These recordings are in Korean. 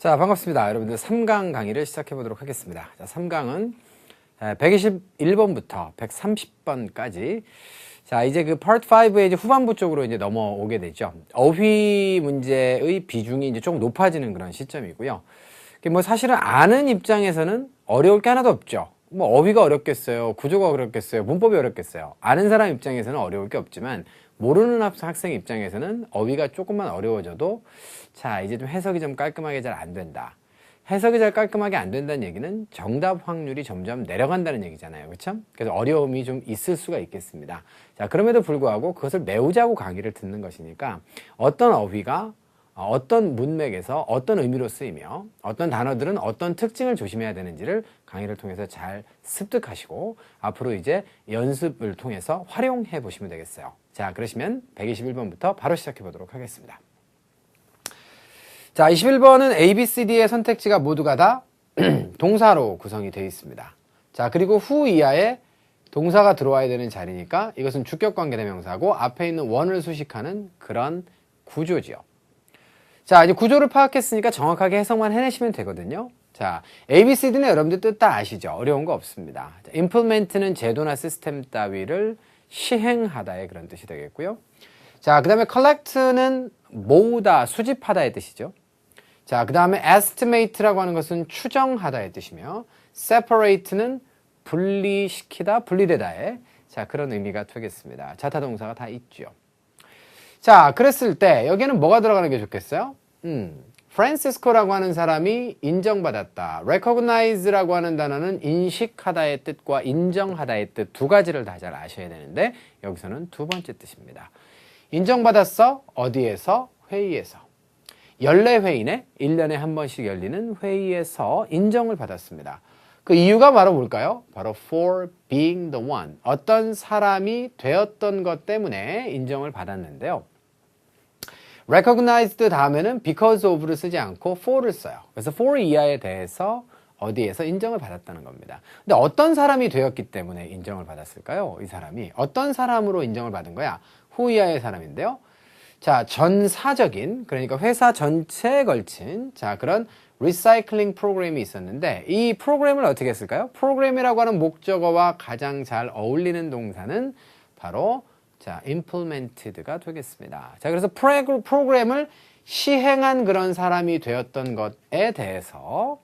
자, 반갑습니다. 여러분들 3강 강의를 시작해 보도록 하겠습니다. 자, 3강은 121번부터 130번까지. 자, 이제 그 파트 5의 이제 후반부 쪽으로 이제 넘어오게 되죠. 어휘 문제의 비중이 이제 조금 높아지는 그런 시점이고요. 뭐 사실은 아는 입장에서는 어려울 게 하나도 없죠. 뭐 어휘가 어렵겠어요. 구조가 어렵겠어요. 문법이 어렵겠어요. 아는 사람 입장에서는 어려울 게 없지만 모르는 학생 입장에서는 어휘가 조금만 어려워져도 자, 이제 좀 해석이 좀 깔끔하게 잘 안 된다. 해석이 잘 깔끔하게 안 된다는 얘기는 정답 확률이 점점 내려간다는 얘기잖아요. 그렇죠? 그래서 어려움이 좀 있을 수가 있겠습니다. 자, 그럼에도 불구하고 그것을 메우자고 강의를 듣는 것이니까 어떤 어휘가 어떤 문맥에서 어떤 의미로 쓰이며 어떤 단어들은 어떤 특징을 조심해야 되는지를 강의를 통해서 잘 습득하시고 앞으로 이제 연습을 통해서 활용해 보시면 되겠어요. 자, 그러시면 121번부터 바로 시작해 보도록 하겠습니다. 자, 21번은 A, B, C, D의 선택지가 모두가 다 동사로 구성이 되어 있습니다. 자, 그리고 후 이하에 동사가 들어와야 되는 자리니까 이것은 주격관계대명사고 앞에 있는 원을 수식하는 그런 구조지요. 자, 이제 구조를 파악했으니까 정확하게 해석만 해내시면 되거든요. 자, A, B, C, D는 여러분들 뜻 다 아시죠? 어려운 거 없습니다. 자, implement는 제도나 시스템 따위를 시행하다의 그런 뜻이 되겠고요. 자, 그 다음에 collect는 모으다, 수집하다의 뜻이죠. 자, 그 다음에 estimate라고 하는 것은 추정하다의 뜻이며 separate는 분리시키다, 분리되다의 자, 그런 의미가 되겠습니다. 자타동사가 다 있죠. 자, 그랬을 때 여기에는 뭐가 들어가는 게 좋겠어요? 프란시스코라고 하는 사람이 인정받았다. recognize라고 하는 단어는 인식하다의 뜻과 인정하다의 뜻 두 가지를 다 잘 아셔야 되는데 여기서는 두 번째 뜻입니다. 인정받았어? 어디에서? 회의에서. 연례회의네? 1년에 한 번씩 열리는 회의에서 인정을 받았습니다. 그 이유가 바로 뭘까요? 바로 for being the one. 어떤 사람이 되었던 것 때문에 인정을 받았는데요. recognized 다음에는 because of를 쓰지 않고 for를 써요. 그래서 for 이하에 대해서 어디에서 인정을 받았다는 겁니다. 근데 어떤 사람이 되었기 때문에 인정을 받았을까요? 이 사람이. 어떤 사람으로 인정을 받은 거야? 후 이하의 사람인데요. 자, 전사적인, 그러니까 회사 전체에 걸친, 자, 그런 리사이클링 프로그램이 있었는데, 이 프로그램을 어떻게 했을까요? 프로그램이라고 하는 목적어와 가장 잘 어울리는 동사는 바로, 자, implemented가 되겠습니다. 자, 그래서 프로그램을 시행한 그런 사람이 되었던 것에 대해서,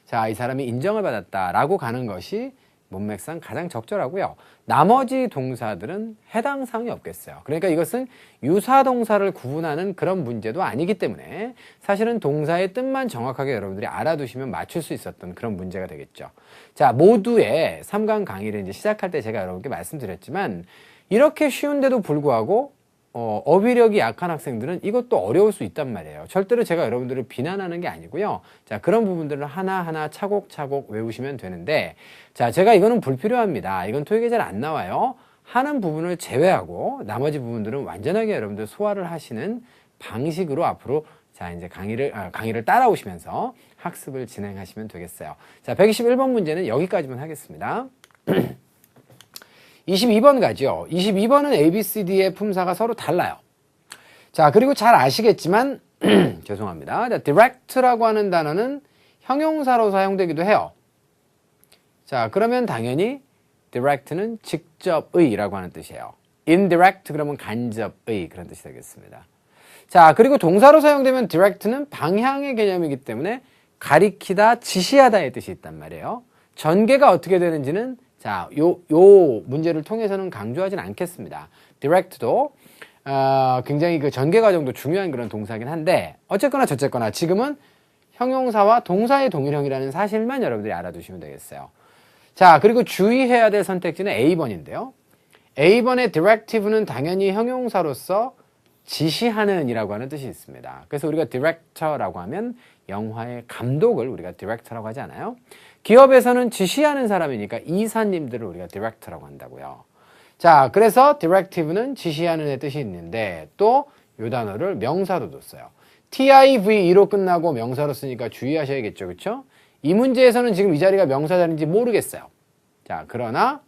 자, 이 사람이 인정을 받았다라고 가는 것이 문맥상 가장 적절하고요. 나머지 동사들은 해당 사항이 없겠어요. 그러니까 이것은 유사동사를 구분하는 그런 문제도 아니기 때문에 사실은 동사의 뜻만 정확하게 여러분들이 알아두시면 맞출 수 있었던 그런 문제가 되겠죠. 자, 모두의 3강 강의를 이제 시작할 때 제가 여러분께 말씀드렸지만 이렇게 쉬운데도 불구하고 어휘력이 약한 학생들은 이것도 어려울 수 있단 말이에요. 절대로 제가 여러분들을 비난하는 게 아니고요. 자, 그런 부분들을 하나하나 차곡차곡 외우시면 되는데, 자, 제가 이거는 불필요합니다. 이건 토익에 잘 안 나와요. 하는 부분을 제외하고 나머지 부분들은 완전하게 여러분들 소화를 하시는 방식으로 앞으로 자, 이제 강의를 따라오시면서 학습을 진행하시면 되겠어요. 자, 121번 문제는 여기까지만 하겠습니다. 22번 가죠. 22번은 A, B, C, D의 품사가 서로 달라요. 자, 그리고 잘 아시겠지만 죄송합니다. 자, direct라고 하는 단어는 형용사로 사용되기도 해요. 자, 그러면 당연히 direct는 직접의라고 하는 뜻이에요. indirect 그러면 간접의 그런 뜻이 되겠습니다. 자, 그리고 동사로 사용되면 direct는 방향의 개념이기 때문에 가리키다, 지시하다의 뜻이 있단 말이에요. 전개가 어떻게 되는지는 자, 요 문제를 통해서는 강조하진 않겠습니다. direct도 굉장히 그 전개 과정도 중요한 그런 동사긴 한데 어쨌거나 저쨌거나 지금은 형용사와 동사의 동일형이라는 사실만 여러분들이 알아두시면 되겠어요. 자, 그리고 주의해야 될 선택지는 A번인데요. A번의 directive는 당연히 형용사로서 지시하는 이라고 하는 뜻이 있습니다. 그래서 우리가 director라고 하면 영화의 감독을 우리가 director라고 하지 않아요? 기업에서는 지시하는 사람이니까 이사님들을 우리가 director라고 한다고요. 자, 그래서 directive는 지시하는의 뜻이 있는데 또 이 단어를 명사로 뒀어요. TIVE로 끝나고 명사로 쓰니까 주의하셔야겠죠. 그렇죠? 이 문제에서는 지금 이 자리가 명사 자리인지 모르겠어요. 자, 그러나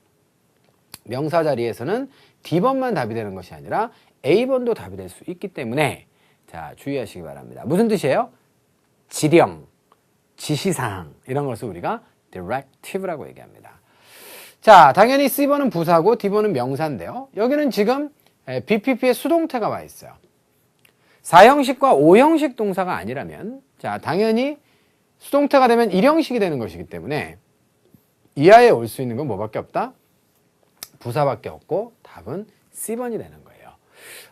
명사 자리에서는 D번만 답이 되는 것이 아니라 A번도 답이 될 수 있기 때문에 자, 주의하시기 바랍니다. 무슨 뜻이에요? 지령, 지시사항 이런 것을 우리가 directive라고 얘기합니다. 자, 당연히 C번은 부사고 D번은 명사인데요. 여기는 지금 BPP의 수동태가 와 있어요. 4형식과 5형식 동사가 아니라면 자, 당연히 수동태가 되면 1형식이 되는 것이기 때문에 이하에 올 수 있는 건 뭐밖에 없다? 부사밖에 없고 답은 C번이 되는 거예요.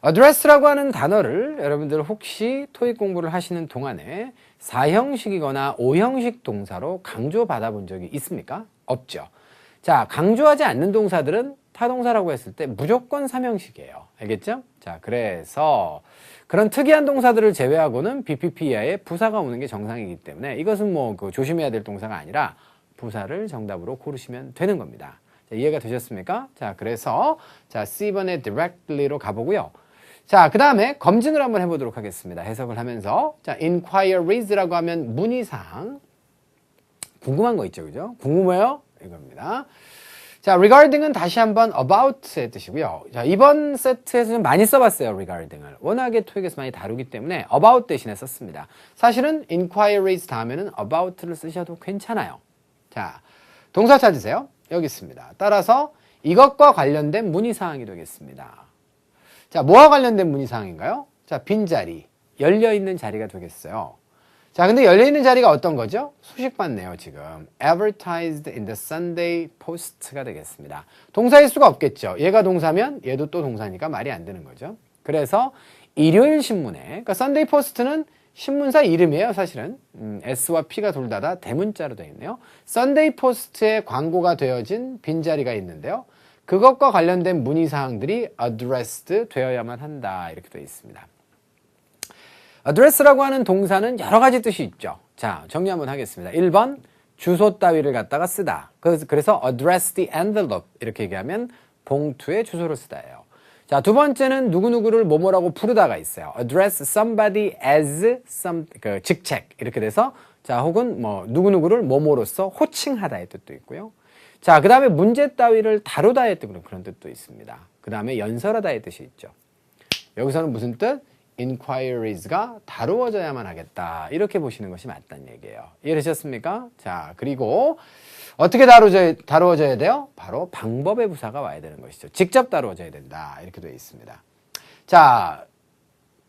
address라고 하는 단어를 여러분들 혹시 토익 공부를 하시는 동안에 4형식이거나 5형식 동사로 강조받아 본 적이 있습니까? 없죠. 자, 강조하지 않는 동사들은 타동사라고 했을 때 무조건 3형식이에요. 알겠죠? 자, 그래서 그런 특이한 동사들을 제외하고는 BPP 이하에 부사가 오는 게 정상이기 때문에 이것은 뭐 조심해야 될 동사가 아니라 부사를 정답으로 고르시면 되는 겁니다. 자, 이해가 되셨습니까? 자, 그래서 자, C번의 directly로 가보고요. 자, 그 다음에 검증을 한번 해보도록 하겠습니다. 해석을 하면서 자, inquiries라고 하면 문의사항 궁금한 거 있죠, 그죠? 궁금해요? 이겁니다. 자, regarding은 다시 한번 about의 뜻이고요. 자, 이번 세트에서 좀 많이 써봤어요, regarding을. 워낙에 토익에서 많이 다루기 때문에 about 대신에 썼습니다. 사실은 inquiries 다음에는 about를 쓰셔도 괜찮아요. 자, 동사 찾으세요. 여기 있습니다. 따라서 이것과 관련된 문의사항이 되겠습니다. 자, 뭐와 관련된 문의사항인가요? 자, 빈자리, 열려있는 자리가 되겠어요. 자, 근데 열려있는 자리가 어떤 거죠? 소식받네요, 지금. advertised in the Sunday Post가 되겠습니다. 동사일 수가 없겠죠. 얘가 동사면 얘도 또 동사니까 말이 안 되는 거죠. 그래서 일요일 신문에, 그러니까 Sunday Post는 신문사 이름이에요, 사실은. S와 P가 둘 다 대문자로 되어 있네요. Sunday Post에 광고가 되어진 빈자리가 있는데요. 그것과 관련된 문의사항들이 addressed 되어야만 한다. 이렇게 되어 있습니다. address라고 하는 동사는 여러 가지 뜻이 있죠. 자, 정리 한번 하겠습니다. 1번, 주소 따위를 갖다가 쓰다. 그래서 address the envelope 이렇게 얘기하면 봉투에 주소를 쓰다예요. 자, 두 번째는 누구누구를 뭐뭐라고 부르다가 있어요. address somebody as 직책 이렇게 돼서 자, 혹은 뭐 누구누구를 뭐뭐로서 호칭하다의 뜻도 있고요. 자, 그 다음에 문제 따위를 다루다의 뜻, 그런 뜻도 있습니다. 그 다음에 연설하다의 뜻이 있죠. 여기서는 무슨 뜻? inquiries가 다루어져야만 하겠다. 이렇게 보시는 것이 맞다는 얘기예요. 이해되셨습니까? 자, 그리고 어떻게 다루어져야 돼요? 바로 방법의 부사가 와야 되는 것이죠. 직접 다루어져야 된다. 이렇게 되어 있습니다. 자,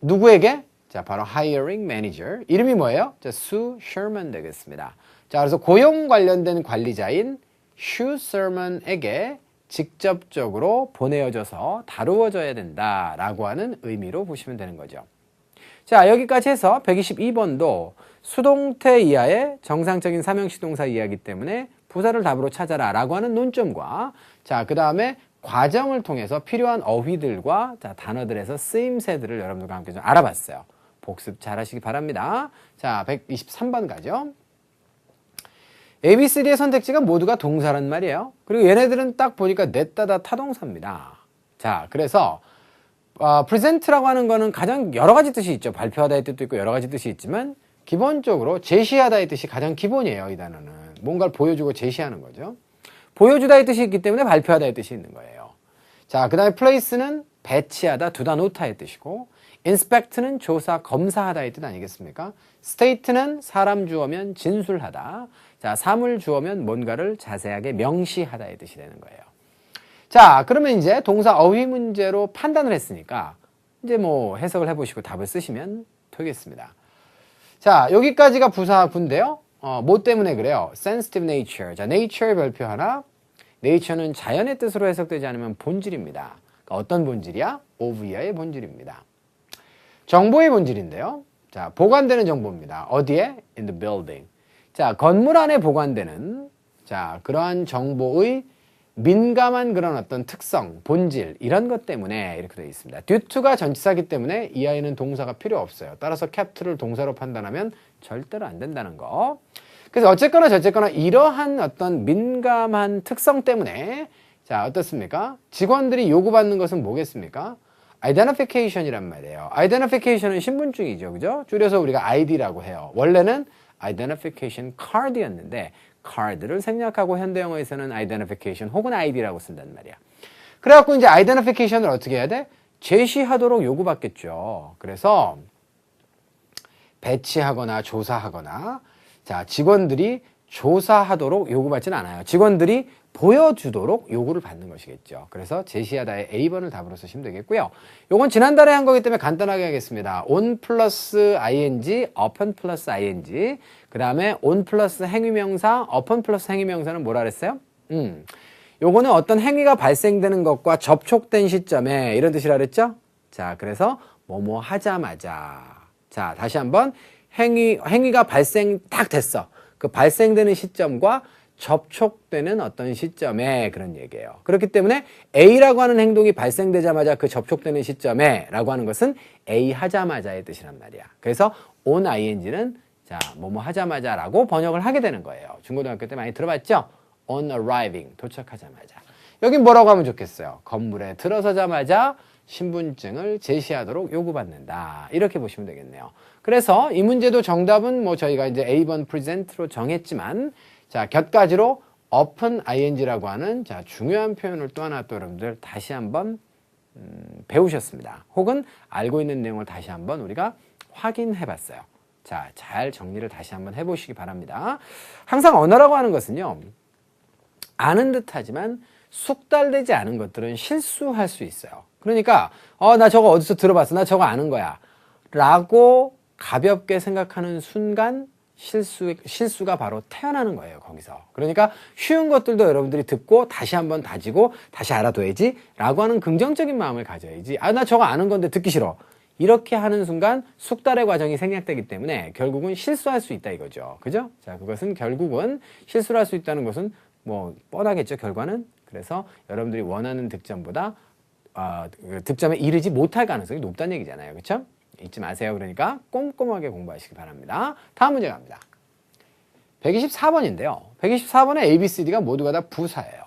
누구에게? 자, 바로 hiring manager. 이름이 뭐예요? 자, Sue Sherman 되겠습니다. 자, 그래서 고용 관련된 관리자인 Sue Sherman에게 직접적으로 보내어져서 다루어져야 된다라고 하는 의미로 보시면 되는 거죠. 자, 여기까지 해서 122번도 수동태 이하의 정상적인 3형식 동사 이하이기 때문에 부사를 답으로 찾아라 라고 하는 논점과 자, 그 다음에 과정을 통해서 필요한 어휘들과 자, 단어들에서 쓰임새들을 여러분들과 함께 좀 알아봤어요. 복습 잘 하시기 바랍니다. 자, 123번 가죠. A, B, C, D의 선택지가 모두가 동사란 말이에요. 그리고 얘네들은 딱 보니까 넷다 다 타동사입니다. 자, 그래서 present라고 하는 거는 가장 여러 가지 뜻이 있죠. 발표하다의 뜻도 있고 여러 가지 뜻이 있지만 기본적으로 제시하다의 뜻이 가장 기본이에요. 이 단어는. 뭔가를 보여주고 제시하는 거죠. 보여주다의 뜻이 있기 때문에 발표하다의 뜻이 있는 거예요. 자, 그 다음에 place는 배치하다, 두다, 놓다의 뜻이고 inspect는 조사, 검사하다의 뜻 아니겠습니까? state는 사람 주어면 진술하다. 자, 사물 주어면 뭔가를 자세하게 명시하다의 뜻이 되는 거예요. 자, 그러면 이제 동사 어휘 문제로 판단을 했으니까 이제 뭐 해석을 해보시고 답을 쓰시면 되겠습니다. 자, 여기까지가 부사군데요. 뭐 때문에 그래요? sensitive nature. 자, nature 별표 하나. nature는 자연의 뜻으로 해석되지 않으면 본질입니다. 그러니까 어떤 본질이야? of 이하의 본질입니다. 정보의 본질인데요. 자, 보관되는 정보입니다. 어디에? in the building. 자, 건물 안에 보관되는 자, 그러한 정보의 민감한 그런 어떤 특성, 본질 이런 것 때문에 이렇게 되어 있습니다. due to가 전치사기 때문에 이 아이는 동사가 필요 없어요. 따라서 capt를 동사로 판단하면 절대로 안 된다는 거. 그래서 어쨌거나 저쨌거나 이러한 어떤 민감한 특성 때문에 자, 어떻습니까? 직원들이 요구받는 것은 뭐겠습니까? identification이란 말이에요. identification은 신분증이죠. 그죠? 줄여서 우리가 ID라고 해요. 원래는 identification card이었는데 card를 생략하고 현대영어에서는 identification 혹은 ID라고 쓴단 말이야. 그래갖고 이제 identification을 어떻게 해야 돼? 제시하도록 요구받겠죠. 그래서 배치하거나 조사하거나 자, 직원들이 조사하도록 요구받지는 않아요. 직원들이 보여주도록 요구를 받는 것이겠죠. 그래서 제시하다의 A번을 답으로 쓰시면 되겠고요. 요건 지난달에 한 거기 때문에 간단하게 하겠습니다. on 플러스 ing, upon 플러스 ing, 그 다음에 on 플러스 행위명사, upon 플러스 행위명사는 뭐라 그랬어요? 요거는 어떤 행위가 발생되는 것과 접촉된 시점에 이런 뜻이라 그랬죠? 자, 그래서 뭐뭐 하자마자. 자, 다시 한번 행위가 발생 딱 됐어. 그 발생되는 시점과 접촉되는 어떤 시점에 그런 얘기예요. 그렇기 때문에 A라고 하는 행동이 발생되자마자 그 접촉되는 시점에 라고 하는 것은 A 하자마자의 뜻이란 말이야. 그래서 on ing는 자, 뭐뭐 하자마자 라고 번역을 하게 되는 거예요. 중고등학교 때 많이 들어봤죠? on arriving, 도착하자마자. 여긴 뭐라고 하면 좋겠어요? 건물에 들어서자마자 신분증을 제시하도록 요구받는다. 이렇게 보시면 되겠네요. 그래서 이 문제도 정답은 뭐 저희가 이제 A번 present로 정했지만 자, 곁가지로 upon ing라고 하는 자, 중요한 표현을 또 하나 또 여러분들 다시 한번 배우셨습니다. 혹은 알고 있는 내용을 다시 한번 우리가 확인해 봤어요. 자, 잘 정리를 다시 한번 해보시기 바랍니다. 항상 언어라고 하는 것은요, 아는 듯 하지만 숙달되지 않은 것들은 실수할 수 있어요. 그러니까 나 저거 어디서 들어봤어, 나 저거 아는 거야 라고 가볍게 생각하는 순간 실수가 바로 태어나는 거예요, 거기서. 그러니까 쉬운 것들도 여러분들이 듣고 다시 한번 다지고 다시 알아둬야지 라고 하는 긍정적인 마음을 가져야지. 나 저거 아는 건데 듣기 싫어. 이렇게 하는 순간 숙달의 과정이 생략되기 때문에 결국은 실수할 수 있다 이거죠. 그죠? 자, 그것은 결국은 실수를 할 수 있다는 것은 뭐 뻔하겠죠, 결과는. 그래서 여러분들이 원하는 득점보다 득점에 이르지 못할 가능성이 높다는 얘기잖아요. 그렇죠? 잊지 마세요. 그러니까 꼼꼼하게 공부하시기 바랍니다. 다음 문제 갑니다. 124번인데요. 124번의 A, B, C, D가 모두가 다 부사예요.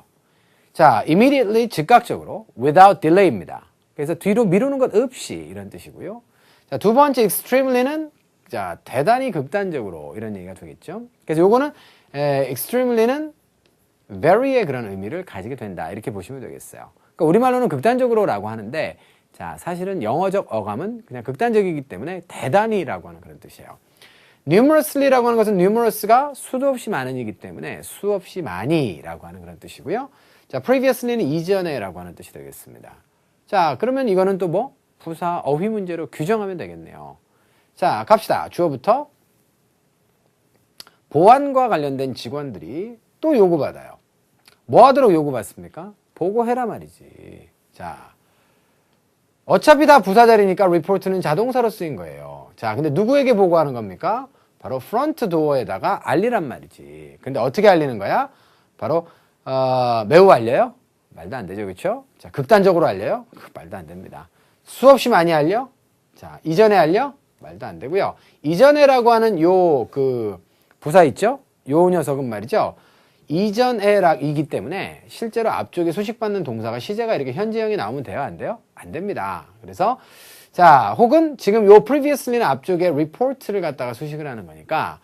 자, immediately 즉각적으로 without delay입니다. 그래서 뒤로 미루는 것 없이 이런 뜻이고요. 자, 두 번째 extremely는 자, 대단히 극단적으로 이런 얘기가 되겠죠. 그래서 요거는 extremely는 very의 그런 의미를 가지게 된다. 이렇게 보시면 되겠어요. 그러니까 우리말로는 극단적으로라고 하는데 자, 사실은 영어적 어감은 그냥 극단적이기 때문에 대단히라고 하는 그런 뜻이에요. numerously라고 하는 것은 numerous가 수도 없이 많은이기 때문에 수없이 많이라고 하는 그런 뜻이고요. 자, previously는 이전에라고 하는 뜻이 되겠습니다. 자, 그러면 이거는 또 뭐? 부사 어휘 문제로 규정하면 되겠네요. 자, 갑시다. 주어부터 보안과 관련된 직원들이 또 요구받아요. 뭐 하도록 요구받습니까? 보고해라 말이지. 자, 어차피 다 부사 자리니까 리포트는 자동사로 쓰인 거예요. 자, 근데 누구에게 보고하는 겁니까? 바로 프론트 도어에다가 알리란 말이지. 근데 어떻게 알리는 거야? 바로 매우 알려요? 말도 안 되죠, 그렇죠? 자, 극단적으로 알려요? 말도 안 됩니다. 수없이 많이 알려? 자, 이전에 알려? 말도 안 되고요. 이전에라고 하는 요 부사 있죠? 요 녀석은 말이죠. 이전에이기 때문에 실제로 앞쪽에 소식받는 동사가 시제가 이렇게 현재형이 나오면 돼요? 안 돼요? 안 됩니다. 그래서 자, 혹은 지금 요 previously는 앞쪽에 report를 갖다가 수식을 하는 거니까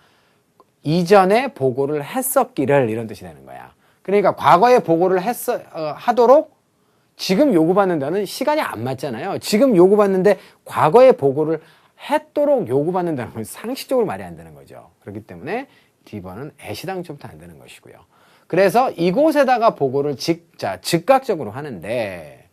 이전에 보고를 했었기를 이런 뜻이 되는 거야. 그러니까 과거에 보고를 하도록 지금 요구받는다는 시간이 안 맞잖아요. 지금 요구받는데 과거에 보고를 했도록 요구받는다는 건 상식적으로 말이 안 되는 거죠. 그렇기 때문에 D번은 애시당초부터 안 되는 것이고요. 그래서 이곳에다가 보고를 즉각적으로 하는데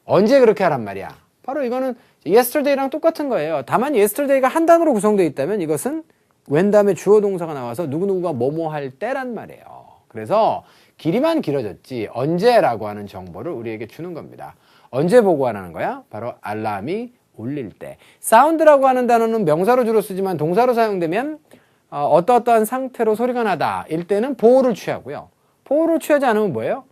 언제 그렇게 하란 말이야? 바로 이거는 yesterday랑 똑같은 거예요. 다만 yesterday가 한 단어로 구성되어 있다면 이것은 when 다음에 주어 동사가 나와서 누구누구가 뭐뭐 할 때란 말이에요. 그래서 길이만 길어졌지 언제라고 하는 정보를 우리에게 주는 겁니다. 언제 보고하라는 거야? 바로 알람이 울릴 때. 사운드라고 하는 단어는 명사로 주로 쓰지만 동사로 사용되면 어떠한 상태로 소리가 나다 일 때는 보호를 취하고요. 보호를 취하지 않으면 뭐예요?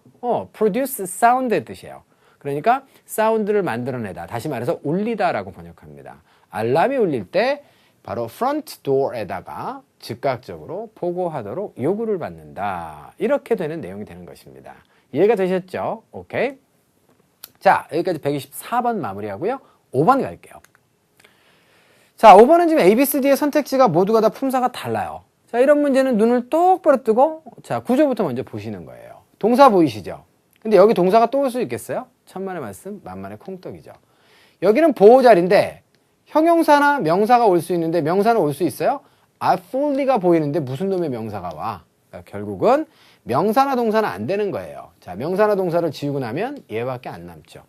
produce sound의 뜻이에요. 그러니까 사운드를 만들어내다. 다시 말해서 울리다라고 번역합니다. 알람이 울릴 때 바로 front door에다가 즉각적으로 보고하도록 요구를 받는다. 이렇게 되는 내용이 되는 것입니다. 이해가 되셨죠? 오케이. 자, 여기까지 124번 마무리하고요. 5번 갈게요. 자, 5번은 지금 A, B, C, D의 선택지가 모두가 다 품사가 달라요. 자, 이런 문제는 눈을 똑바로 뜨고 자, 구조부터 먼저 보시는 거예요. 동사 보이시죠? 근데 여기 동사가 또 올 수 있겠어요? 천만의 말씀, 만만의 콩떡이죠. 여기는 보호 자리인데 형용사나 명사가 올 수 있는데 명사는 올 수 있어요? fully가 보이는데 무슨 놈의 명사가 와? 그러니까 결국은 명사나 동사는 안 되는 거예요. 자, 명사나 동사를 지우고 나면 얘밖에 안 남죠.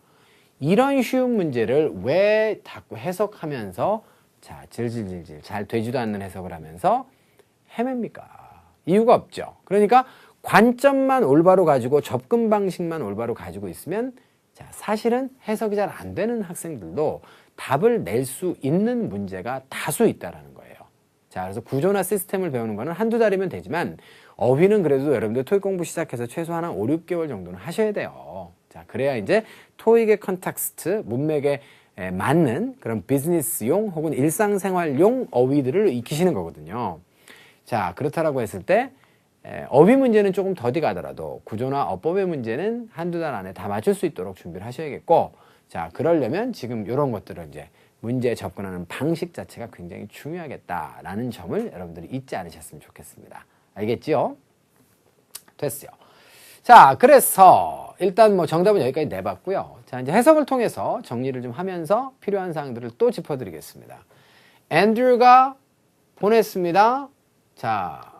이런 쉬운 문제를 왜 자꾸 해석하면서 자, 질질질질 잘 되지도 않는 해석을 하면서 헤맵니까? 이유가 없죠. 그러니까 관점만 올바로 가지고 접근 방식만 올바로 가지고 있으면 자, 사실은 해석이 잘 안 되는 학생들도 답을 낼 수 있는 문제가 다수 있다라는 거예요. 자, 그래서 구조나 시스템을 배우는 거는 한두 달이면 되지만 어휘는 그래도 여러분들 토익 공부 시작해서 최소한 한 5, 6개월 정도는 하셔야 돼요. 자, 그래야 이제 토익의 컨텍스트, 문맥에 맞는 그런 비즈니스용 혹은 일상생활용 어휘들을 익히시는 거거든요. 자, 그렇다라고 했을 때 어휘 문제는 조금 더디 가더라도 구조나 어법의 문제는 한두 달 안에 다 맞출 수 있도록 준비를 하셔야겠고, 자, 그러려면 지금 이런 것들을 이제 문제에 접근하는 방식 자체가 굉장히 중요하겠다라는 점을 여러분들이 잊지 않으셨으면 좋겠습니다. 알겠지요? 됐어요. 자, 그래서 일단 뭐 정답은 여기까지 내봤고요. 자, 이제 해석을 통해서 정리를 좀 하면서 필요한 사항들을 또 짚어드리겠습니다. 앤드류가 보냈습니다. 자,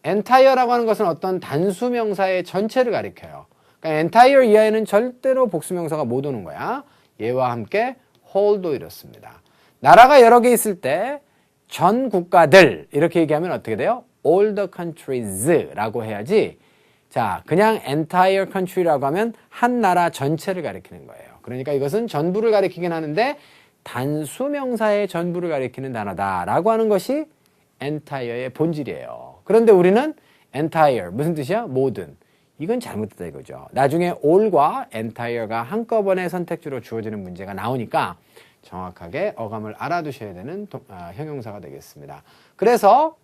entire라고 하는 것은 어떤 단수 명사의 전체를 가리켜요. 그러니까 entire 이하에는 절대로 복수명사가 못 오는 거야. 얘와 함께 whole도 이렇습니다. 나라가 여러 개 있을 때 전 국가들 이렇게 얘기하면 어떻게 돼요? all the countries 라고 해야지. 자, 그냥 entire country라고 하면 한 나라 전체를 가리키는 거예요. 그러니까 이것은 전부를 가리키긴 하는데 단수 명사의 전부를 가리키는 단어다라고 하는 것이 entire의 본질이에요. 그런데 우리는 entire 무슨 뜻이야? 모든. 이건 잘못됐다 이거죠. 나중에 all과 entire가 한꺼번에 선택지로 주어지는 문제가 나오니까 정확하게 어감을 알아두셔야 되는 형용사가 되겠습니다. 그래서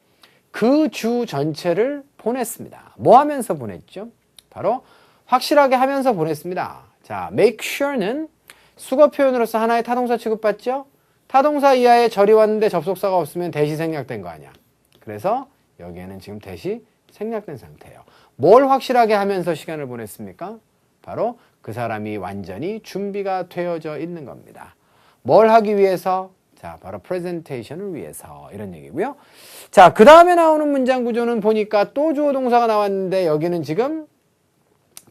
그 주 전체를 보냈습니다. 뭐 하면서 보냈죠? 바로 확실하게 하면서 보냈습니다. 자, make sure는 수거 표현으로서 하나의 타동사 취급받죠? 타동사 이하에 절이 왔는데 접속사가 없으면 대시 생략된 거 아니야. 그래서 여기에는 지금 대시 생략된 상태예요. 뭘 확실하게 하면서 시간을 보냈습니까? 바로 그 사람이 완전히 준비가 되어져 있는 겁니다. 뭘 하기 위해서? 자, 바로 프레젠테이션을 위해서 이런 얘기고요. 자, 그 다음에 나오는 문장 구조는 보니까 또 주어 동사가 나왔는데 여기는 지금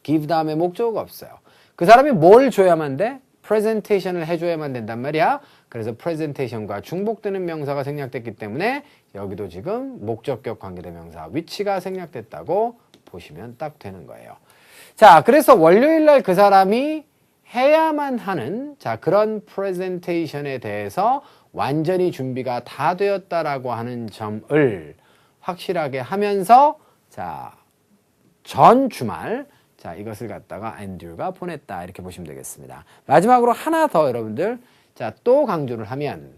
give 다음에 목적어가 없어요. 그 사람이 뭘 줘야만 돼? 프레젠테이션을 해줘야만 된단 말이야. 그래서 프레젠테이션과 중복되는 명사가 생략됐기 때문에 여기도 지금 목적격 관계대명사 위치가 생략됐다고 보시면 딱 되는 거예요. 자, 그래서 월요일날 그 사람이 해야만 하는 자 그런 프레젠테이션에 대해서 완전히 준비가 다 되었다라고 하는 점을 확실하게 하면서 자, 전 주말 자 이것을 갖다가 앤드류가 보냈다 이렇게 보시면 되겠습니다. 마지막으로 하나 더 여러분들 자 또 강조를 하면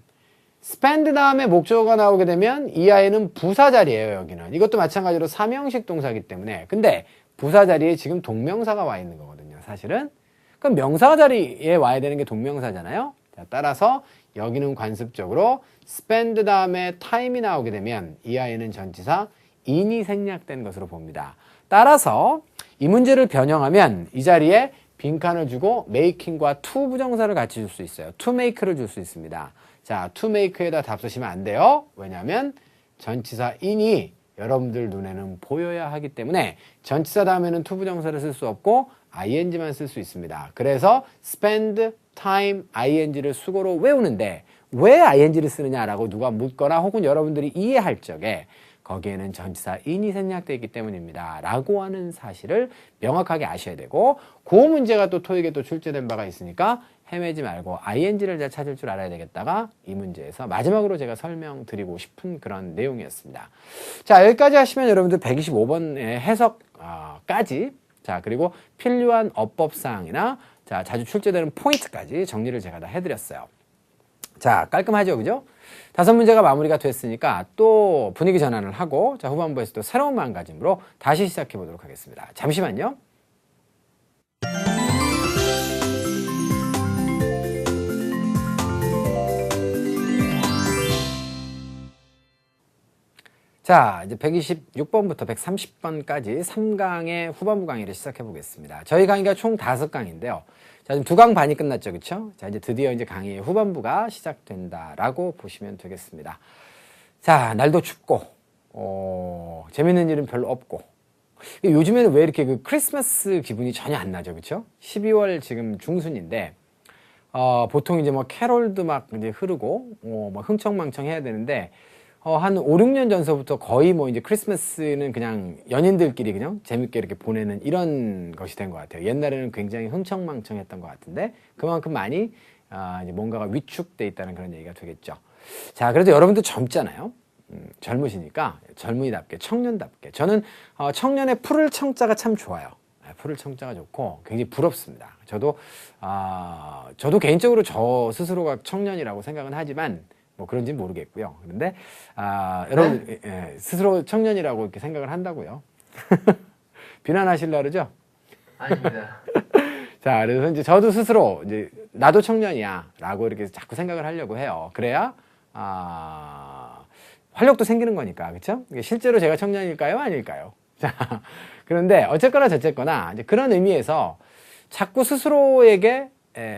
spend 다음에 목적어가 나오게 되면 이 아이는 부사 자리예요. 여기는 이것도 마찬가지로 삼형식 동사이기 때문에 근데 부사 자리에 지금 동명사가 와 있는 거거든요. 사실은 그럼 명사 자리에 와야 되는 게 동명사잖아요. 자, 따라서 여기는 관습적으로 spend 다음에 time이 나오게 되면 이 아이는 전치사 in이 생략된 것으로 봅니다. 따라서 이 문제를 변형하면 이 자리에 빈칸을 주고 making과 to 부정사를 같이 줄 수 있어요. to make를 줄 수 있습니다. 자, to make에다 답 쓰시면 안 돼요. 왜냐하면 전치사 in이 여러분들 눈에는 보여야 하기 때문에 전치사 다음에는 to 부정사를 쓸 수 없고 ing만 쓸 수 있습니다. 그래서 spend time ing를 수고로 외우는데 왜 ing를 쓰느냐라고 누가 묻거나 혹은 여러분들이 이해할 적에 거기에는 전치사 in이 생략되어 있기 때문입니다. 라고 하는 사실을 명확하게 아셔야 되고 그 문제가 또 토익에 또 출제된 바가 있으니까 헤매지 말고 ing를 잘 찾을 줄 알아야 되겠다가 이 문제에서 마지막으로 제가 설명드리고 싶은 그런 내용이었습니다. 자, 여기까지 하시면 여러분들 125번의 해석까지 자 그리고 필요한 어법사항이나 자 자주 출제되는 포인트까지 정리를 제가 다 해드렸어요. 자 깔끔하죠, 그죠? 5문제가 마무리가 됐으니까 또 분위기 전환을 하고 자 후반부에서 또 새로운 마음가짐으로 다시 시작해 보도록 하겠습니다. 잠시만요. 자, 이제 126번부터 130번까지 3강의 후반부 강의를 시작해 보겠습니다. 저희 강의가 총 5강인데요. 자, 지금 2강 반이 끝났죠, 그쵸? 자, 이제 드디어 이제 강의의 후반부가 시작된다라고 보시면 되겠습니다. 자, 날도 춥고, 재밌는 일은 별로 없고. 요즘에는 왜 이렇게 그 크리스마스 기분이 전혀 안 나죠, 그쵸? 12월 지금 중순인데, 보통 이제 뭐 캐롤도 막 이제 흐르고, 막 흥청망청 해야 되는데, 한 5, 6년 전서부터 거의 뭐 이제 크리스마스는 그냥 연인들끼리 그냥 재밌게 이렇게 보내는 이런 것이 된 것 같아요. 옛날에는 굉장히 흥청망청 했던 것 같은데, 그만큼 많이, 이제 뭔가가 위축돼 있다는 그런 얘기가 되겠죠. 자, 그래도 여러분들 젊잖아요. 젊으시니까 젊은이답게 청년답게 저는 청년의 푸를 청자가 참 좋아요. 푸를 청자가 좋고 굉장히 부럽습니다. 저도 개인적으로 저 스스로가 청년이라고 생각은 하지만 뭐 그런지는 모르겠고요. 그런데 여러분 예, 스스로 청년이라고 이렇게 생각을 한다고요. 비난하실라 그러죠? 아닙니다. 자, 그래서 이제 저도 스스로 이제 나도 청년이야라고 이렇게 자꾸 생각을 하려고 해요. 그래야 활력도 생기는 거니까, 그렇죠? 실제로 제가 청년일까요, 아닐까요? 자, 그런데 어쨌거나 저쨌거나 이제 그런 의미에서 자꾸 스스로에게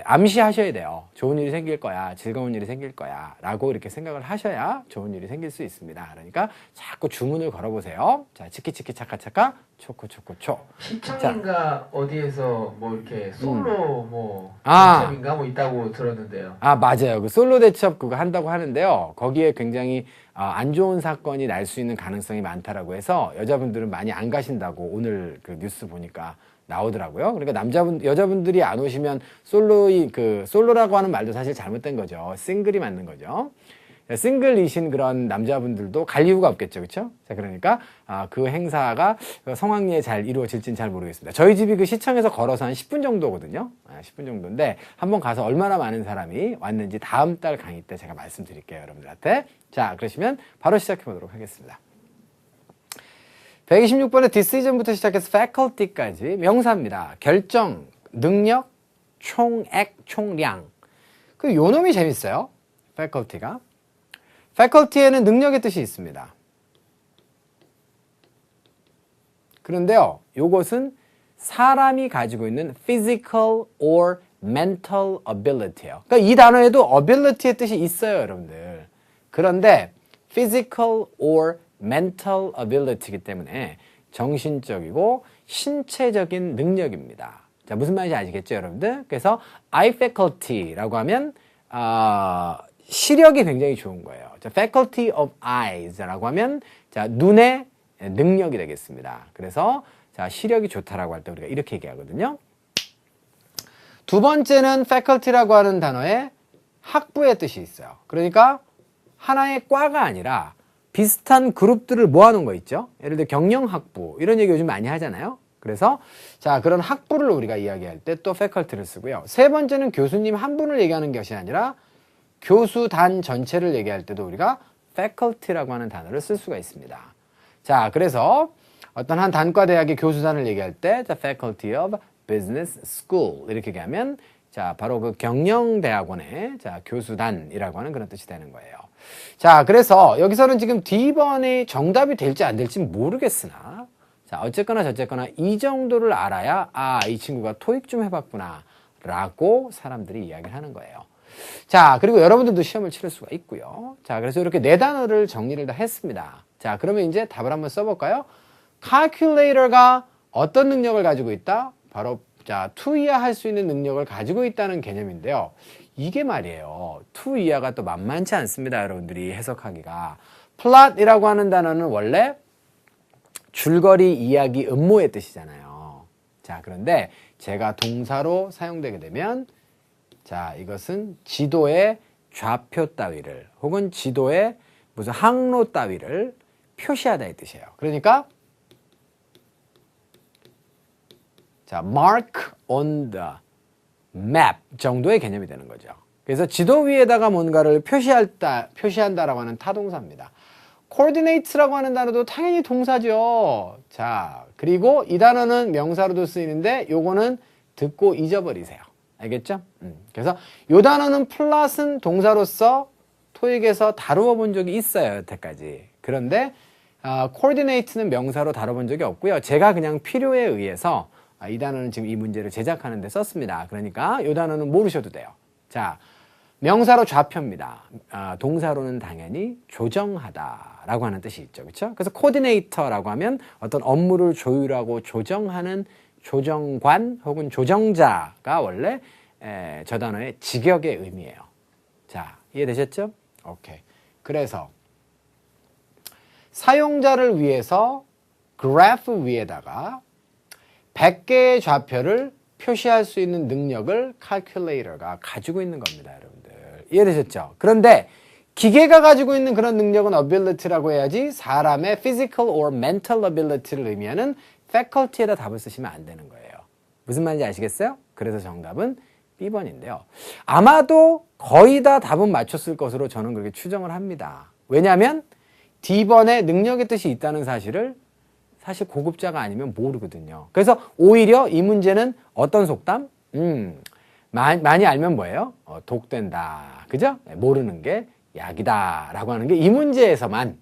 암시하셔야 돼요. 좋은 일이 생길 거야, 즐거운 일이 생길 거야 라고 이렇게 생각을 하셔야 좋은 일이 생길 수 있습니다. 그러니까 자꾸 주문을 걸어보세요. 자, 치키치키 차카차카 초코초코초. 시청인가 어디에서 뭐 이렇게 솔로 뭐 아. 대첩인가 뭐 있다고 들었는데요. 맞아요. 그 솔로 대첩 그거 한다고 하는데요. 거기에 굉장히 안 좋은 사건이 날 수 있는 가능성이 많다라고 해서 여자분들은 많이 안 가신다고 오늘 그 뉴스 보니까 나오더라고요. 그러니까 여자분들이 안 오시면 솔로라고 하는 말도 사실 잘못된 거죠. 싱글이 맞는 거죠. 싱글이신 그런 남자분들도 갈 이유가 없겠죠. 그렇죠? 자, 그러니까 그 행사가 성황리에 잘 이루어질지는 잘 모르겠습니다. 저희 집이 그 시청에서 걸어서 한 10분 정도거든요. 10분 정도인데 한번 가서 얼마나 많은 사람이 왔는지 다음 달 강의 때 제가 말씀드릴게요. 여러분들한테. 자, 그러시면 바로 시작해 보도록 하겠습니다. 126번의 decision부터 시작해서 faculty까지 명사입니다. 결정, 능력, 총액, 총량. 요 놈이 재밌어요. faculty가. faculty에는 능력의 뜻이 있습니다. 그런데요, 요것은 사람이 가지고 있는 physical or mental ability예요. 그러니까 이 단어에도 ability의 뜻이 있어요, 여러분들. 그런데 physical or mental ability이기 때문에 정신적이고 신체적인 능력입니다. 자, 무슨 말인지 아시겠죠, 여러분들? 그래서 eye faculty라고 하면 시력이 굉장히 좋은 거예요. 자, faculty of eyes라고 하면 자, 눈의 능력이 되겠습니다. 그래서 자, 시력이 좋다라고 할 때 우리가 이렇게 얘기하거든요. 두 번째는 faculty라고 하는 단어에 학부의 뜻이 있어요. 그러니까 하나의 과가 아니라 비슷한 그룹들을 모아놓은 거 있죠. 예를 들어 경영학부 이런 얘기 요즘 많이 하잖아요. 그래서 자, 그런 학부를 우리가 이야기할 때 또 faculty를 쓰고요. 세 번째는 교수님 한 분을 얘기하는 것이 아니라 교수단 전체를 얘기할 때도 우리가 faculty라고 하는 단어를 쓸 수가 있습니다. 자, 그래서 어떤 한 단과대학의 교수단을 얘기할 때 the faculty of business school 이렇게 얘기하면 자, 바로 그 경영대학원의 자, 교수단이라고 하는 그런 뜻이 되는 거예요. 자, 그래서 여기서는 지금 D번이 정답이 될지 안 될지 모르겠으나 자, 어쨌거나 저쨌거나 이 정도를 알아야 이 친구가 토익 좀 해봤구나 라고 사람들이 이야기를 하는 거예요. 자, 그리고 여러분들도 시험을 치를 수가 있고요. 자, 그래서 이렇게 네 단어를 정리를 다 했습니다. 자, 그러면 이제 답을 한번 써볼까요? calculator가 어떤 능력을 가지고 있다? 바로 자, 투이해할 수 있는 능력을 가지고 있다는 개념인데요. 이게 말이에요. 투이해가 또 만만치 않습니다. 여러분들이 해석하기가. plot이라고 하는 단어는 원래 줄거리, 이야기, 음모의 뜻이잖아요. 자, 그런데 제가 동사로 사용되게 되면 자, 이것은 지도의 좌표 따위를 혹은 지도의 무슨 항로 따위를 표시하다 이 뜻이에요. 그러니까 자, mark on the map 정도의 개념이 되는 거죠. 그래서 지도 위에다가 뭔가를 표시한다라고 하는 타동사입니다. coordinate라고 하는 단어도 당연히 동사죠. 자, 그리고 이 단어는 명사로도 쓰이는데 요거는 듣고 잊어버리세요. 알겠죠? 그래서 요 단어는 플롯은 동사로서 토익에서 다루어 본 적이 있어요. 여태까지. 그런데 coordinate는 명사로 다뤄본 적이 없고요. 제가 그냥 필요에 의해서 이 단어는 지금 이 문제를 제작하는 데 썼습니다. 그러니까 이 단어는 모르셔도 돼요. 자, 명사로 좌표입니다. 동사로는 당연히 조정하다라고 하는 뜻이 있죠. 그렇죠? 그래서 코디네이터라고 하면 어떤 업무를 조율하고 조정하는 조정관 혹은 조정자가 원래 저 단어의 직역의 의미예요. 자, 이해되셨죠? 오케이. 그래서 사용자를 위해서 그래프 위에다가 100개의 좌표를 표시할 수 있는 능력을 calculator가 가지고 있는 겁니다, 여러분들. 이해되셨죠? 그런데 기계가 가지고 있는 그런 능력은 ability라고 해야지 사람의 physical or mental ability를 의미하는 faculty에다 답을 쓰시면 안 되는 거예요. 무슨 말인지 아시겠어요? 그래서 정답은 B번인데요. 아마도 거의 다 답은 맞췄을 것으로 저는 그렇게 추정을 합니다. 왜냐하면 D번에 능력의 뜻이 있다는 사실을 사실 고급자가 아니면 모르거든요. 그래서 오히려 이 문제는 어떤 속담? 많이 알면 뭐예요? 독된다. 그죠? 모르는 게 약이다. 라고 하는 게 이 문제에서만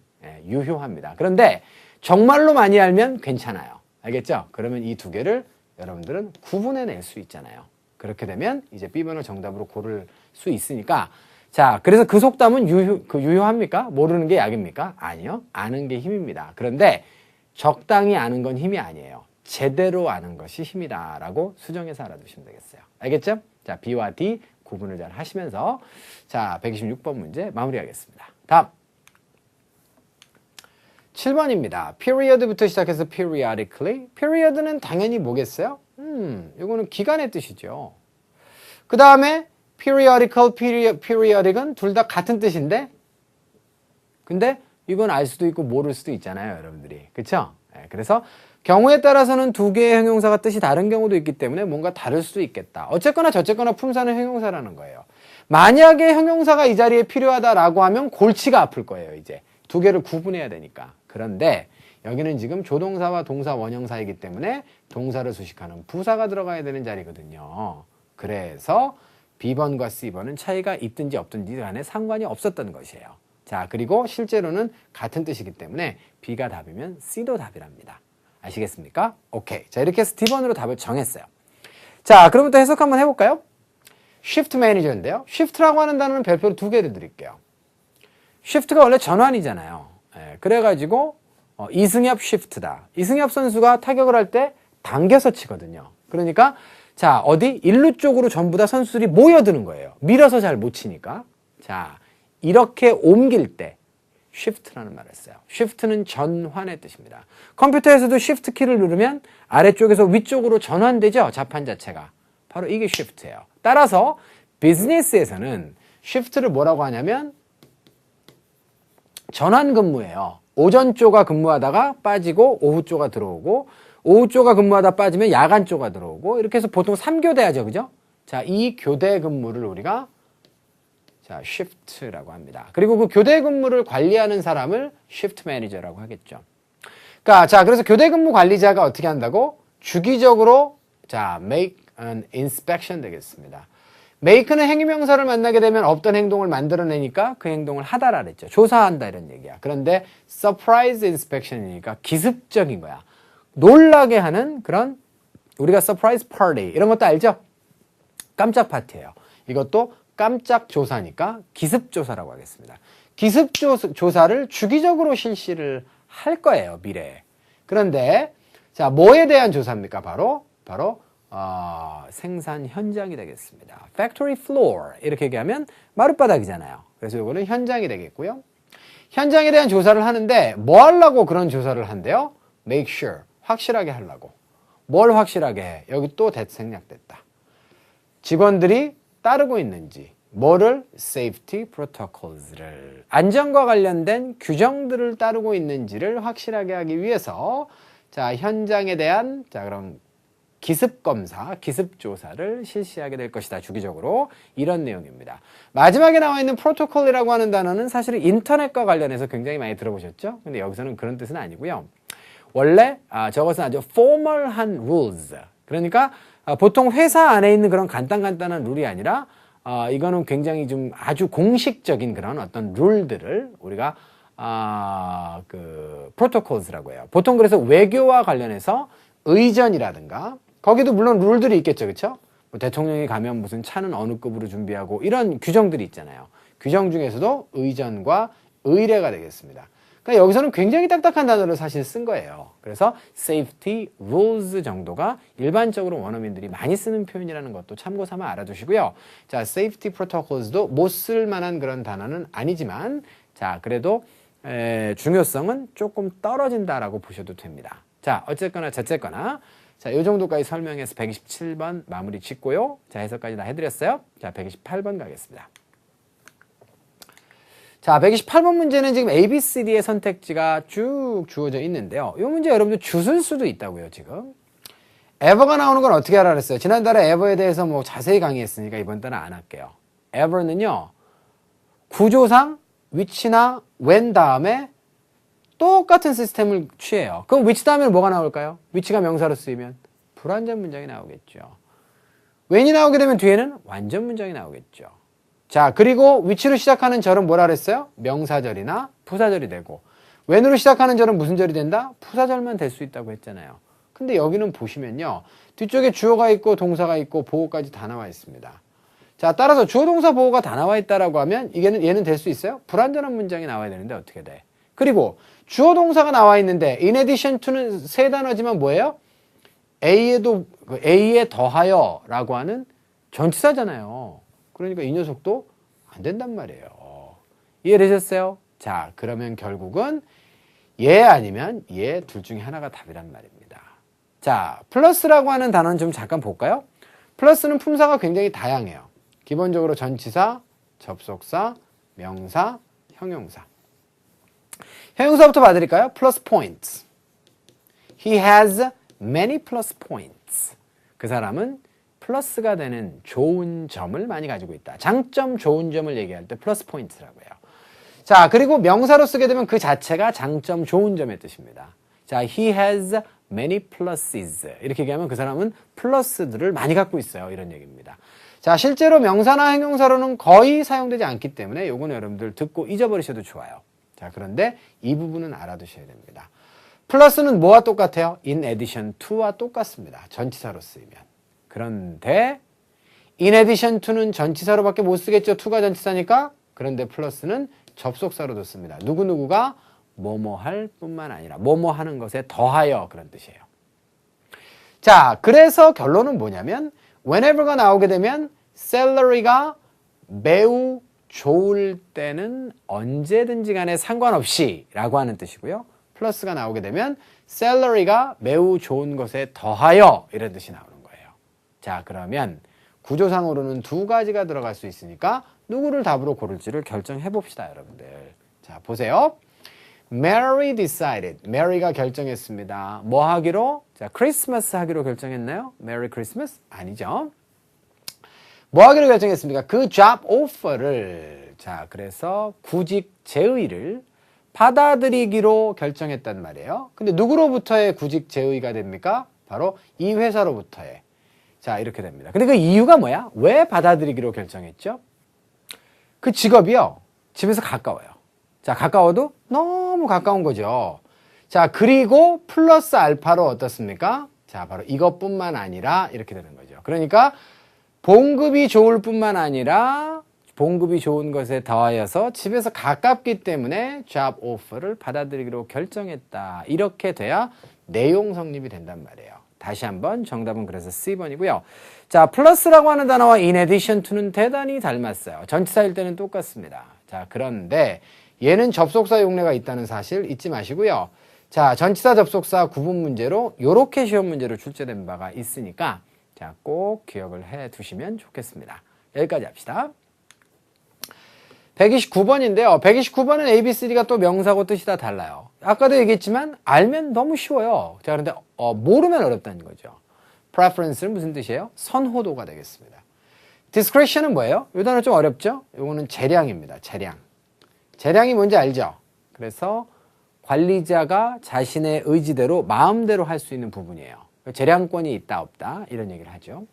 유효합니다. 그런데 정말로 많이 알면 괜찮아요. 알겠죠? 그러면 이 두 개를 여러분들은 구분해낼 수 있잖아요. 그렇게 되면 이제 B번을 정답으로 고를 수 있으니까 자, 그래서 그 속담은 유효합니까? 모르는 게 약입니까? 아니요. 아는 게 힘입니다. 그런데 적당히 아는 건 힘이 아니에요. 제대로 아는 것이 힘이다 라고 수정해서 알아두시면 되겠어요. 알겠죠? 자, B와 D 구분을 잘 하시면서 자, 126번 문제 마무리하겠습니다. 다음 7번입니다. period부터 시작해서 periodically. period는 당연히 뭐겠어요? 이거는 기간의 뜻이죠. 그 다음에 periodical, periodic은 둘 다 같은 뜻인데 근데 이건 알 수도 있고 모를 수도 있잖아요, 여러분들이. 그쵸? 네, 그래서 경우에 따라서는 두 개의 형용사가 뜻이 다른 경우도 있기 때문에 뭔가 다를 수도 있겠다. 어쨌거나 저쨌거나 품사는 형용사라는 거예요. 만약에 형용사가 이 자리에 필요하다라고 하면 골치가 아플 거예요, 이제. 두 개를 구분해야 되니까. 그런데 여기는 지금 조동사와 동사 원형사이기 때문에 동사를 수식하는 부사가 들어가야 되는 자리거든요. 그래서 B번과 C번은 차이가 있든지 없든지 간에 상관이 없었던 것이에요. 자, 그리고 실제로는 같은 뜻이기 때문에 B가 답이면 C도 답이랍니다. 아시겠습니까? 오케이. 자, 이렇게 해서 D번으로 답을 정했어요. 자, 그럼부터 해석 한번 해볼까요? Shift Manager인데요. Shift라고 하는 단어는 별표로 두 개를 드릴게요. Shift가 원래 전환이잖아요. 그래가지고 이승엽 Shift다. 이승엽 선수가 타격을 할 때 당겨서 치거든요. 그러니까 자, 어디? 일루 쪽으로 전부 다 선수들이 모여드는 거예요. 밀어서 잘 못 치니까. 자, 이렇게 옮길 때 shift라는 말을 써요. shift는 전환의 뜻입니다. 컴퓨터에서도 shift 키를 누르면 아래쪽에서 위쪽으로 전환되죠. 자판 자체가. 바로 이게 shift예요. 따라서 비즈니스에서는 shift를 뭐라고 하냐면 전환 근무예요. 오전 쪼가 근무하다가 빠지고 오후 쪼가 들어오고 오후 쪼가 근무하다 빠지면 야간 쪼가 들어오고 이렇게 해서 보통 3교대 하죠. 그죠? 자, 이 교대 근무를 우리가 자, shift라고 합니다. 그리고 그 교대 근무를 관리하는 사람을 shift manager라고 하겠죠. 그러니까 자, 그래서 교대 근무 관리자가 어떻게 한다고? 주기적으로 자, make an inspection 되겠습니다. make는 행위명사를 만나게 되면 없던 행동을 만들어내니까 그 행동을 하다라 그랬죠. 조사한다 이런 얘기야. 그런데 surprise inspection이니까 기습적인 거야. 놀라게 하는 그런 우리가 surprise party 이런 것도 알죠? 깜짝 파티예요. 이것도 깜짝 조사니까 기습조사라고 하겠습니다. 기습조사를 주기적으로 실시를 할 거예요, 미래에. 그런데, 자, 뭐에 대한 조사입니까? 바로, 생산 현장이 되겠습니다. factory floor. 이렇게 얘기하면 마룻바닥이잖아요. 그래서 이거는 현장이 되겠고요. 현장에 대한 조사를 하는데, 뭐 하려고 그런 조사를 한대요? make sure. 확실하게 하려고. 뭘 확실하게 해? 여기 또 생략됐다. 직원들이 따르고 있는지, 뭐를? safety protocols를 안전과 관련된 규정들을 따르고 있는지를 확실하게 하기 위해서 자, 현장에 대한 자, 그럼 기습검사, 기습조사를 실시하게 될 것이다. 주기적으로 이런 내용입니다. 마지막에 나와 있는 프로토콜이라고 하는 단어는 사실은 인터넷과 관련해서 굉장히 많이 들어보셨죠? 근데 여기서는 그런 뜻은 아니고요. 원래 저것은 아주 formal한 rules. 그러니까 보통 회사 안에 있는 그런 간단한 룰이 아니라 이거는 굉장히 좀 아주 공식적인 그런 어떤 룰들을 우리가 그 protocols라고 해요. 보통 그래서 외교와 관련해서 의전이라든가 거기도 물론 룰들이 있겠죠, 그렇죠? 뭐 대통령이 가면 무슨 차는 어느 급으로 준비하고 이런 규정들이 있잖아요. 규정 중에서도 의전과 의례가 되겠습니다. 그러니까 여기서는 굉장히 딱딱한 단어를 사실 쓴 거예요. 그래서 safety rules 정도가 일반적으로 원어민들이 많이 쓰는 표현이라는 것도 참고 삼아 알아두시고요. 자, safety protocols도 못 쓸 만한 그런 단어는 아니지만 자, 그래도 중요성은 조금 떨어진다라고 보셔도 됩니다. 자, 어쨌거나 저쨌거나 자, 요 정도까지 설명해서 127번 마무리 짓고요. 자, 해석까지 다 해드렸어요. 자, 128번 가겠습니다. 자, 128번 문제는 지금 A, B, C, D의 선택지가 쭉 주어져 있는데요. 이 문제 여러분들 주술 수도 있다고요, 지금. ever가 나오는 건 어떻게 알아 그랬어요? 지난달에 ever에 대해서 뭐 자세히 강의했으니까 이번 달은 안 할게요. ever는요, 구조상 which나 when 다음에 똑같은 시스템을 취해요. 그럼 which 다음에는 뭐가 나올까요? which가 명사로 쓰이면 불완전 문장이 나오겠죠. when이 나오게 되면 뒤에는 완전 문장이 나오겠죠. 자, 그리고 which로 시작하는 절은 뭐라 그랬어요? 명사절이나 부사절이 되고 when으로 시작하는 절은 무슨 절이 된다? 부사절만 될 수 있다고 했잖아요. 근데 여기는 보시면요. 뒤쪽에 주어가 있고 동사가 있고 보호까지 다 나와 있습니다. 자, 따라서 주어 동사 보호가 다 나와 있다라고 하면 얘는 될 수 있어요? 불완전한 문장이 나와야 되는데 어떻게 돼? 그리고 주어 동사가 나와 있는데 in addition to는 세 단어지만 뭐예요? A에 더하여 라고 하는 전치사잖아요. 그러니까 이 녀석도 안 된단 말이에요. 이해되셨어요? 자, 그러면 결국은 얘 아니면 얘 둘 중에 하나가 답이란 말입니다. 자, 플러스라고 하는 단어는 좀 잠깐 볼까요? 플러스는 품사가 굉장히 다양해요. 기본적으로 전치사, 접속사, 명사, 형용사. 형용사부터 봐드릴까요? plus points. He has many plus points. 그 사람은 플러스가 되는 좋은 점을 많이 가지고 있다. 장점, 좋은 점을 얘기할 때 플러스 포인트라고 해요. 자, 그리고 명사로 쓰게 되면 그 자체가 장점, 좋은 점의 뜻입니다. 자, he has many pluses. 이렇게 얘기하면 그 사람은 플러스들을 많이 갖고 있어요. 이런 얘기입니다. 자, 실제로 명사나 형용사로는 거의 사용되지 않기 때문에 요거는 여러분들 듣고 잊어버리셔도 좋아요. 자, 그런데 이 부분은 알아두셔야 됩니다. 플러스는 뭐와 똑같아요? in addition to와 똑같습니다. 전치사로 쓰이면. 그런데 in addition to는 전치사로밖에 못 쓰겠죠. to가 전치사니까. 그런데 플러스는 접속사로도 씁니다. 누구누구가 뭐뭐 할 뿐만 아니라 뭐뭐 하는 것에 더하여 그런 뜻이에요. 자, 그래서 결론은 뭐냐면 whenever가 나오게 되면 salary가 매우 좋을 때는 언제든지 간에 상관없이 라고 하는 뜻이고요. 플러스가 나오게 되면 salary가 매우 좋은 것에 더하여 이런 뜻이 나오는 거예요. 자, 그러면 구조상으로는 두 가지가 들어갈 수 있으니까 누구를 답으로 고를지를 결정해 봅시다, 여러분들. 자, 보세요. Mary decided. Mary가 결정했습니다. 뭐 하기로? 자, 크리스마스 하기로 결정했나요? Merry Christmas? 아니죠. 뭐 하기로 결정했습니까? 그 job offer를, 자, 그래서 구직 제의를 받아들이기로 결정했단 말이에요. 근데 누구로부터의 구직 제의가 됩니까? 바로 이 회사로부터의. 자, 이렇게 됩니다. 근데 그 이유가 뭐야? 왜 받아들이기로 결정했죠? 그 직업이요. 집에서 가까워요. 자, 가까워도 너무 가까운 거죠. 자, 그리고 플러스 알파로 어떻습니까? 자, 바로 이것뿐만 아니라 이렇게 되는 거죠. 그러니까 봉급이 좋을 뿐만 아니라 봉급이 좋은 것에 더하여서 집에서 가깝기 때문에 job offer를 받아들이기로 결정했다. 이렇게 돼야 내용 성립이 된단 말이에요. 다시 한번 정답은 그래서 C번이고요. 자, 플러스라고 하는 단어와 in addition to는 대단히 닮았어요. 전치사일 때는 똑같습니다. 자, 그런데 얘는 접속사 용례가 있다는 사실 잊지 마시고요. 자, 전치사 접속사 구분 문제로 이렇게 시험 문제로 출제된 바가 있으니까 자, 꼭 기억을 해 두시면 좋겠습니다. 여기까지 합시다. 129번인데요. 129번은 A, B, C, D가 또 명사고 뜻이 다 달라요. 아까도 얘기했지만 알면 너무 쉬워요. 자, 그런데 모르면 어렵다는 거죠. preference는 무슨 뜻이에요? 선호도가 되겠습니다. discretion은 뭐예요? 이 단어 좀 어렵죠? 이거는 재량입니다. 재량. 재량이 뭔지 알죠? 그래서 관리자가 자신의 의지대로 마음대로 할 수 있는 부분이에요. 재량권이 있다 없다 이런 얘기를 하죠.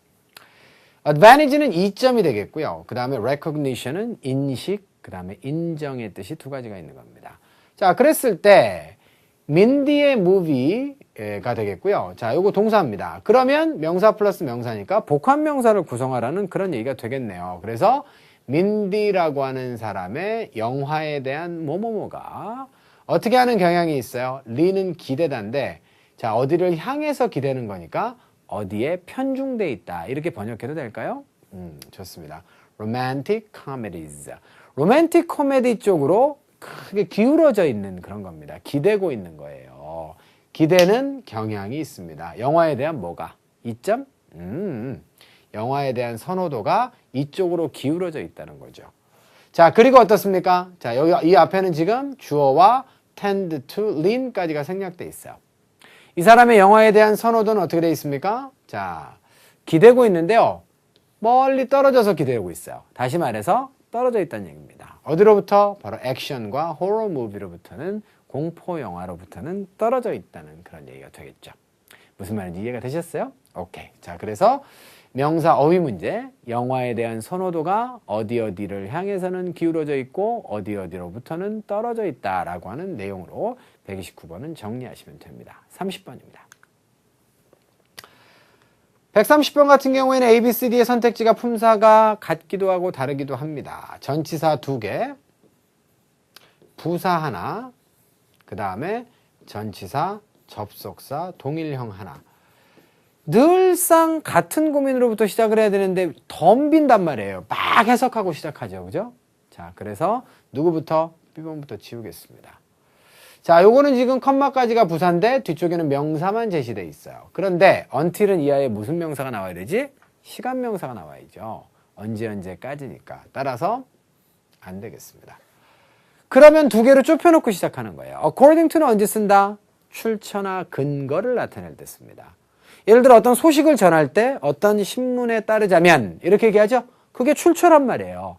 advantage는 이점이 되겠고요. 그 다음에 recognition은 인식, 그 다음에 인정의 뜻이 두 가지가 있는 겁니다. 자, 그랬을 때 민디의 무비 가 되겠고요. 자, 요거 동사입니다. 그러면 명사 플러스 명사니까 복합명사를 구성하라는 그런 얘기가 되겠네요. 그래서 민디라고 하는 사람의 영화에 대한 뭐뭐뭐가 어떻게 하는 경향이 있어요? 리는 기대다인데 자, 어디를 향해서 기대는 거니까 어디에 편중돼 있다. 이렇게 번역해도 될까요? 좋습니다. romantic comedies. 로맨틱 코미디 쪽으로 크게 기울어져 있는 그런 겁니다. 기대고 있는 거예요. 기대는 경향이 있습니다. 영화에 대한 뭐가? 이점? 영화에 대한 선호도가 이쪽으로 기울어져 있다는 거죠. 자, 그리고 어떻습니까? 자, 여기 이 앞에는 지금 주어와 tend to lean까지가 생략돼 있어요. 이 사람의 영화에 대한 선호도는 어떻게 되어 있습니까? 자, 기대고 있는데요. 멀리 떨어져서 기대고 있어요. 다시 말해서 떨어져 있다는 얘기입니다. 어디로부터? 바로 액션과 호러 무비로부터는 공포 영화로부터는 떨어져 있다는 그런 얘기가 되겠죠. 무슨 말인지 이해가 되셨어요? 오케이. 자, 그래서 명사 어휘 문제, 영화에 대한 선호도가 어디 어디를 향해서는 기울어져 있고 어디 어디로부터는 떨어져 있다라고 하는 내용으로 129번은 정리하시면 됩니다. 30번입니다. 130번 같은 경우에는 A, B, C, D의 선택지가 품사가 같기도 하고 다르기도 합니다. 전치사 2개, 부사 하나, 그 다음에 전치사, 접속사, 동일형 하나. 늘상 같은 고민으로부터 시작을 해야 되는데 덤빈단 말이에요. 막 해석하고 시작하죠. 그죠? 자, 그래서 누구부터? B번부터 지우겠습니다. 자, 요거는 지금 컴마까지가 부사인데 뒤쪽에는 명사만 제시되어 있어요. 그런데 until은 이하에 무슨 명사가 나와야 되지? 시간 명사가 나와야죠. 언제까지니까. 따라서 안 되겠습니다. 그러면 두 개로 좁혀놓고 시작하는 거예요. according to는 언제 쓴다? 출처나 근거를 나타낼 때 씁니다. 예를 들어 어떤 소식을 전할 때 어떤 신문에 따르자면 이렇게 얘기하죠. 그게 출처란 말이에요.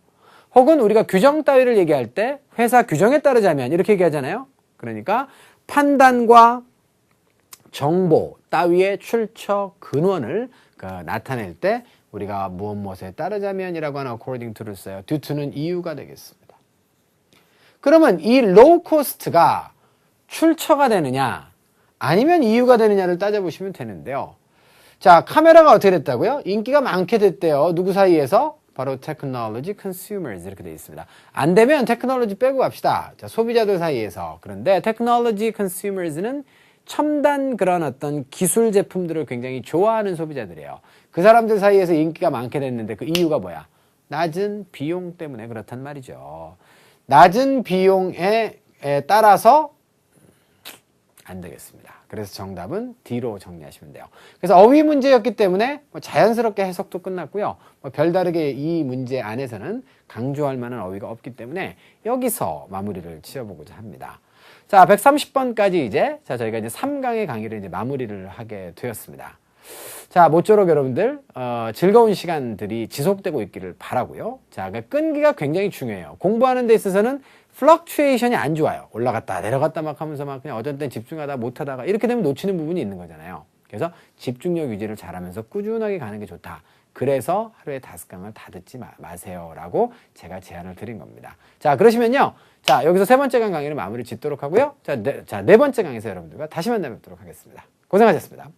혹은 우리가 규정 따위를 얘기할 때 회사 규정에 따르자면 이렇게 얘기하잖아요. 그러니까 판단과 정보 따위의 출처 근원을 나타낼 때 우리가 무엇에 따르자면이라고 하는 according to를 써요. due to는 이유가 되겠습니다. 그러면 이 low cost가 출처가 되느냐 아니면 이유가 되느냐를 따져보시면 되는데요. 자, 카메라가 어떻게 됐다고요? 인기가 많게 됐대요. 누구 사이에서? 바로 technology consumers 이렇게 되어 있습니다. 안 되면 테크놀로지 빼고 갑시다. 자, 소비자들 사이에서. 그런데 technology consumers는 첨단 그런 어떤 기술 제품들을 굉장히 좋아하는 소비자들이에요. 그 사람들 사이에서 인기가 많게 됐는데 그 이유가 뭐야? 낮은 비용 때문에 그렇단 말이죠. 낮은 비용에 따라서 안 되겠습니다. 그래서 정답은 D로 정리하시면 돼요. 그래서 어휘 문제였기 때문에 자연스럽게 해석도 끝났고요. 별다르게 이 문제 안에서는 강조할 만한 어휘가 없기 때문에 여기서 마무리를 지어보고자 합니다. 자, 130번까지 이제 저희가 이제 3강의 강의를 이제 마무리를 하게 되었습니다. 자, 모쪼록 여러분들 즐거운 시간들이 지속되고 있기를 바라고요. 자, 그러니까 끈기가 굉장히 중요해요. 공부하는 데 있어서는 플럭추에이션이 안 좋아요. 올라갔다 내려갔다 막 하면서 막 그냥 어떤 땐 집중하다 못하다가 이렇게 되면 놓치는 부분이 있는 거잖아요. 그래서 집중력 유지를 잘하면서 꾸준하게 가는 게 좋다. 그래서 하루에 5강을 다 듣지 마세요라고 제가 제안을 드린 겁니다. 자, 그러시면요. 자, 여기서 3번째 강 강의를 마무리 짓도록 하고요. 자, 네 번째 강에서 여러분들과 다시 만나 뵙도록 하겠습니다. 고생하셨습니다.